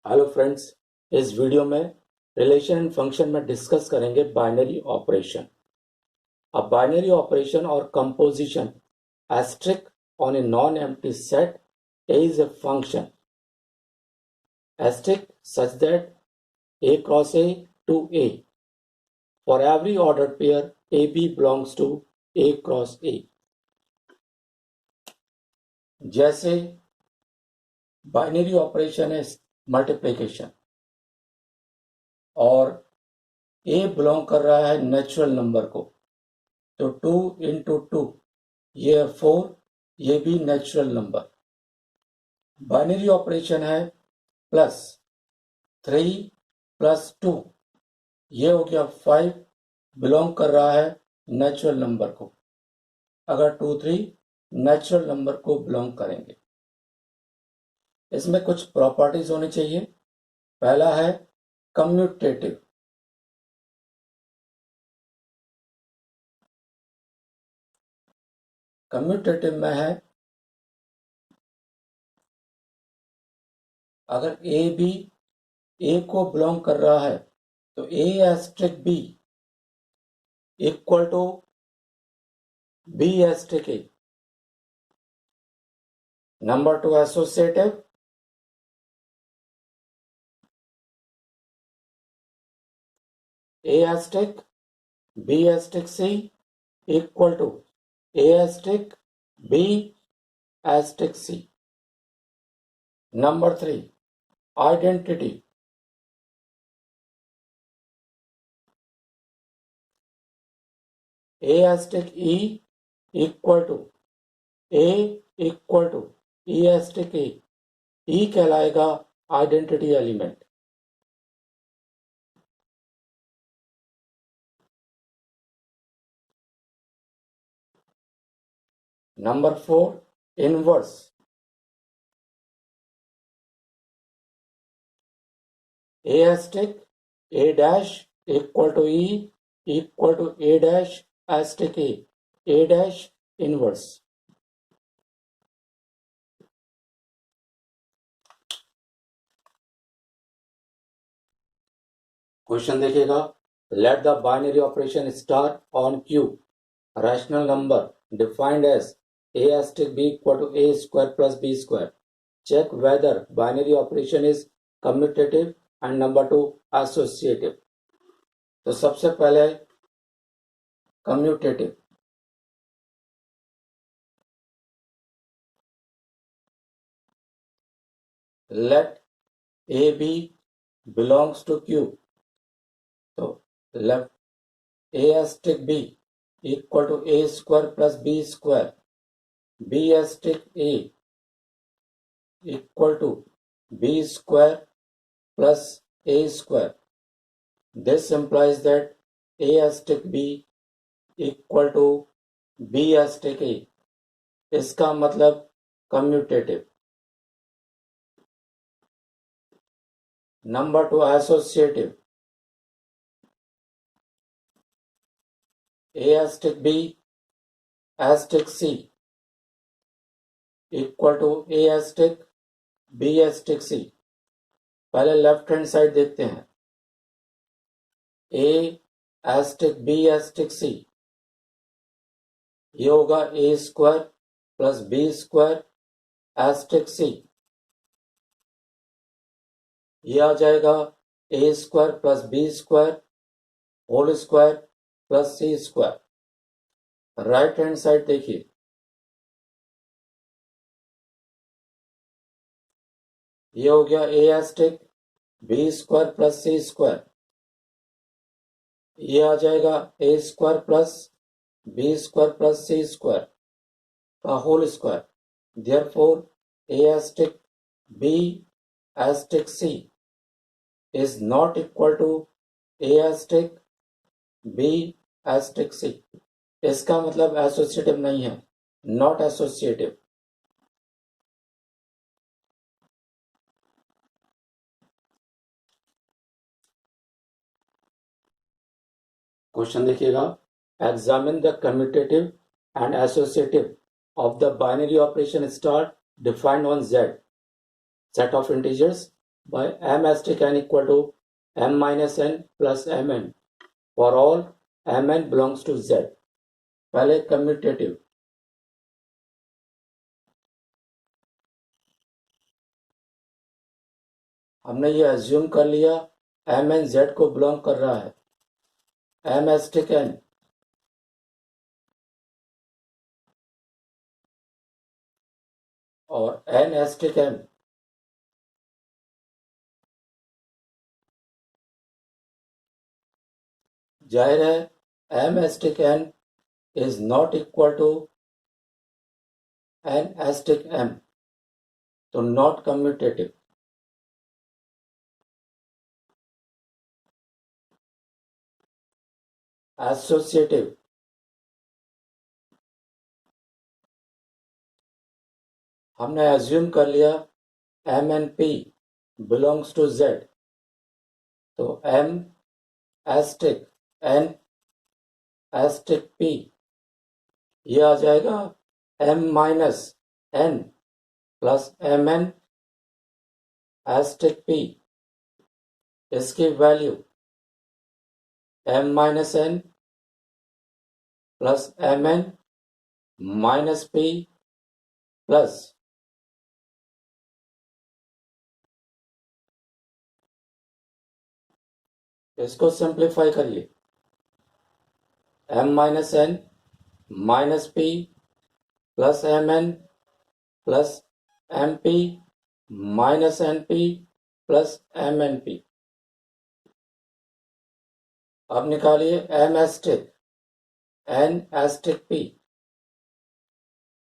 Hello friends, इस video में relation and function में डिस्कस करेंगे बाइनरी ऑपरेशन। अब बाइनरी ऑपरेशन और composition asterisk on a non-empty set is a function asterisk such that A cross A to A. For every ordered pair, AB belongs to A cross A. जैसे binary operation है multiplication और A belong कर रहा है natural number को, तो 2 into 2 ये 4, ये भी नेचुरल नंबर। बाइनरी ऑपरेशन है प्लस 3 प्लस 2, ये हो गया 5, बिलोंग कर रहा है नेचुरल नंबर को। अगर 2 3 नेचुरल नंबर को बिलोंग करेंगे। इसमें कुछ प्रॉपर्टीज होनी चाहिए। पहला है कम्यूटेटिव। कम्यूटेटिव में है अगर ए बी ए को बिलोंग कर रहा है तो A asterisk B equal to B asterisk A. Number 2 associative. A asterisk B asterisk C equal to A asterisk B asterisk C. Number 3 identity. A asterisk E equal to A equal to E asterisk A. E कहलाएगा identity element. Number 4 inverse. A asterisk A dash equal to E equal to A dash asterisk A dash inverse. Question देखिएगा। Let the binary operation star on Q rational number defined as a asterisk b equal to a square plus b square. Check whether binary operation is commutative and number 2 associative. तो सबसे पहले commutative। let a b belongs to q, तो let a asterisk b equal to a square plus b square, b asterisk a equal to b square plus a square. This implies that a asterisk b equal to b asterisk a. इसका मतलब commutative. Number 2 associative. a asterisk b asterisk c equal to a asterisk b asterisk c। पहले left hand side देखते हैं। a asterisk b asterisk c ये होगा a square plus b square asterisk c। ये आ जाएगा a square plus b square whole square plus c square. Right hand side देखिए। ये हो गया a asterisk b square plus c square. ये आ जाएगा a square plus b square plus c square का whole square. Therefore a asterisk b asterisk c is not equal to a asterisk b asterisk c। इसका मतलब associative नहीं है, not associative. Question देखिएगा। Examine the commutative and associative of the binary operation star defined on Z, set of integers by m asterisk n equal to m minus n plus mn for all mn belongs to z. पहले commutative, हमने ये assume कर लिया M N Z को belong कर रहा है, M asterisk N और एन एस्टिक एम जाहिर है M asterisk N is not equal to N asterisk M, तो नॉट कम्यूटेटिव। एसोसिएटिव, हमने अज्यूम कर लिया M N P belongs to Z, तो M asterisk N asterisk P ये आ जाएगा M minus N plus M N asterisk P, इसकी value M minus N plus M n minus p plus इसको simplify करिए, m minus n minus p plus M n plus m p minus n p plus M N p. अब निकालिए m asterisk N asterisk p,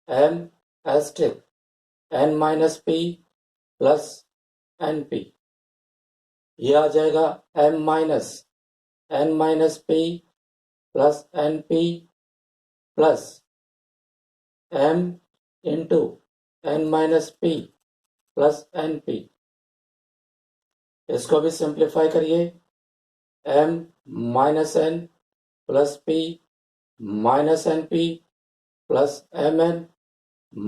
m asterisk n minus p plus n p, ये आ जाएगा M minus n minus p plus n p plus m into n minus p plus n p. इसको भी simplify करिए, m minus N plus p minus n p plus M n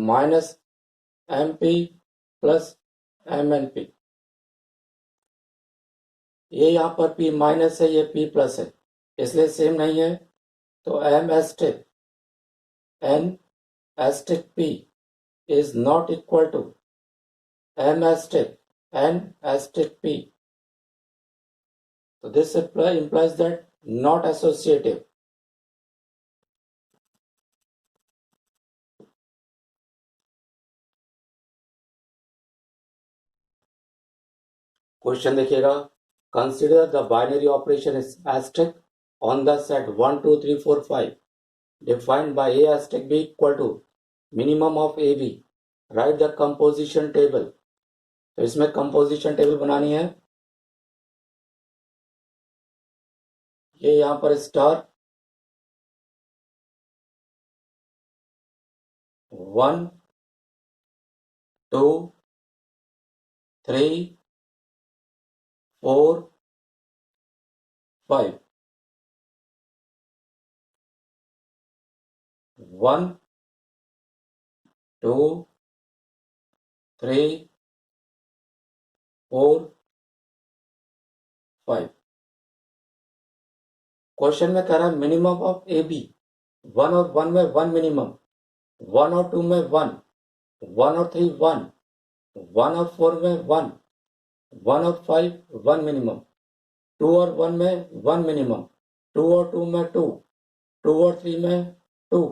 minus m p plus M N p. ये यहाँ पर p minus है, ये p plus है, इसलिए सेम नहीं है, तो m asterisk n asterisk p is not equal to m asterisk n asterisk p. So this implies that not associative. Question देखिएगा, consider the binary operation is asterisk on the set 1 2 3 4 5 defined by a asterisk b equal to minimum of ab. Write the composition table. तो इसमें composition table बनानी है, ये यहाँ पर star 1 2 3 4 5 1 2 3 4 5। Question में कह रहा है मिनिमम ऑफ ए बी, 1 और 1 में 1 मिनिमम, 1 और 2 में 1, 1 और 3 1, 1 और 4 में 1, 1 और 5 1 मिनिमम, 2 और 1 में 1 मिनिमम, 2 और 2 में 2, 2 और 3 में 2,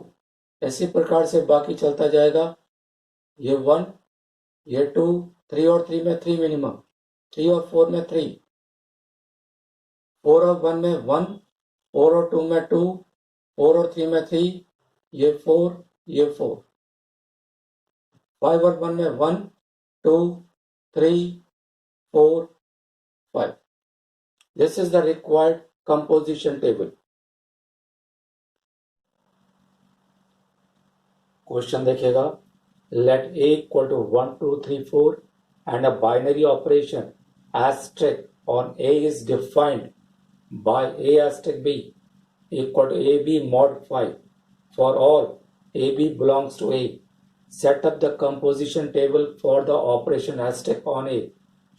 इसी प्रकार से बाकी चलता जाएगा। ये 1, ये 2, 3 और 3 में 3 मिनिमम, 3 और 4 में 3, 4 और 1 में 1, 4 और 2 में 2, 4 और 3 में 3, ये 4, ये 4, 5 और 1 में 1, 2, 3, 4, 5. This is the required composition table. Question देखिएगा, let a equal to 1 2 3 4 and a binary operation asterisk on a is defined by a asterisk b equal to ab mod 5 for all ab belongs to a. Set up the composition table for the operation asterisk on a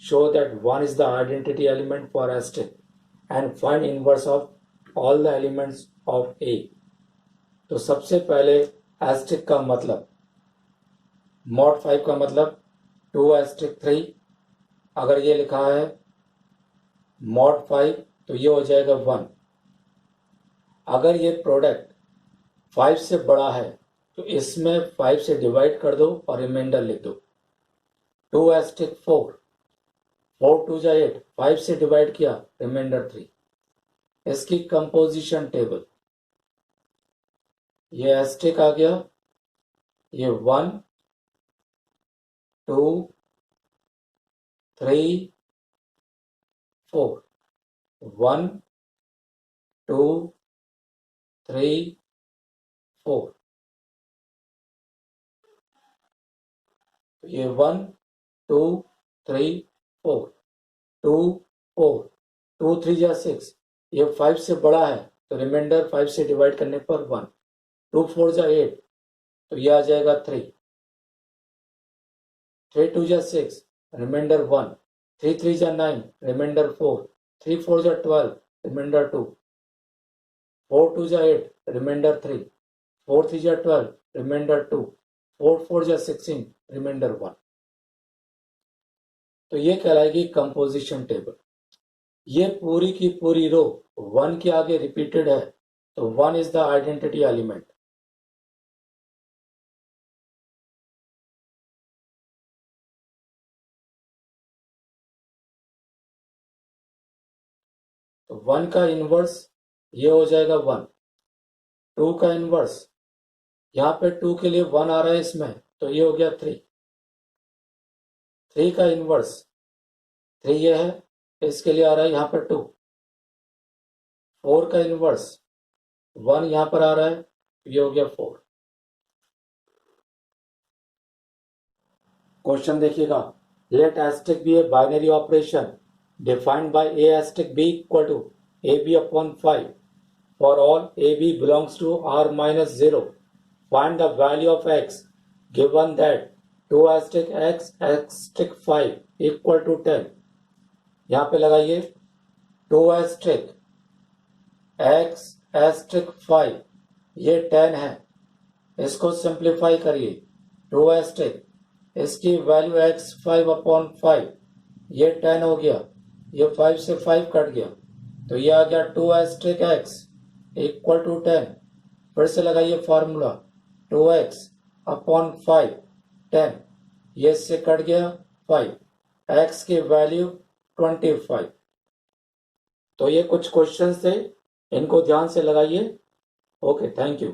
show that 1 is the identity element for asterisk and find inverse of all the elements of A। तो सबसे पहले asterisk का मतलब, mod 5 का मतलब 2 asterisk 3, अगर ये लिखा है mod 5 तो ये हो जाएगा 1। अगर ये प्रोडक्ट 5 से बड़ा है तो इसमें 5 से डिवाइड कर दो और रिमाइंडर लिख दो। 2 asterisk 4, 4 2 जा 8, 5 से डिवाइड किया, रिमाइंडर 3। इसकी कंपोजिशन टेबल, ये एस्टिक आ गया, ये 1 2 3 4, 1 2 3 4, ये 1 2 3 4, 2 4, 2 3 जा 6, ये 5 से बड़ा है तो रिमाइंडर 5 से डिवाइड करने पर 1, 2 4 जा 8 तो ये आ जाएगा 3, 3 2 जा 6, रिमाइंडर 1, 3 3 जा 9, रिमाइंडर 4, 3 4 जा 12, रिमाइंडर 2, 4 2 जा 8, रिमाइंडर 3, 4 3 जा 12, रिमाइंडर 2, 4 4 जा 16, रिमाइंडर 1। तो ये कहलाएगी कंपोजिशन टेबल। ये पूरी की पूरी रो 1 के आगे रिपीटेड है तो 1 इज द आइडेंटिटी एलिमेंट। तो 1 का इनवर्स ये हो जाएगा 1, 2 का इनवर्स, यहाँ पे 2 के लिए 1 आ रहा है इसमें तो ये हो गया 3, 3 का इनवर्स 3 ये है, इसके लिए आ रहा है यहाँ पर 2, 4 का इनवर्स 1 यहाँ पर आ रहा है, ये हो गया 4। क्वेश्चन देखिएगा, let asterisk be a binary operation defined by a asterisk b equal to a b upon 5 for all a b belongs to r minus 0, find the value of x given that 2 asterisk x asterisk 5 equal to 10। यहाँ पे लगाइए 2 asterisk x asterisk 5, ये 10 है, इसको simplify करिए, 2 asterisk इसकी value x 5 upon 5, ये 10 हो गया, ये 5 से 5 कट गया तो ये आ गया 2 एस्टेरिक x इक्वल टू 10। फिर से लगाइए फॉर्मूला 2x अपॉन 5 10, ये इससे कट गया 5, x की वैल्यू 25। तो ये कुछ क्वेश्चंस थे, इनको ध्यान से लगाइए। Okay, thank you.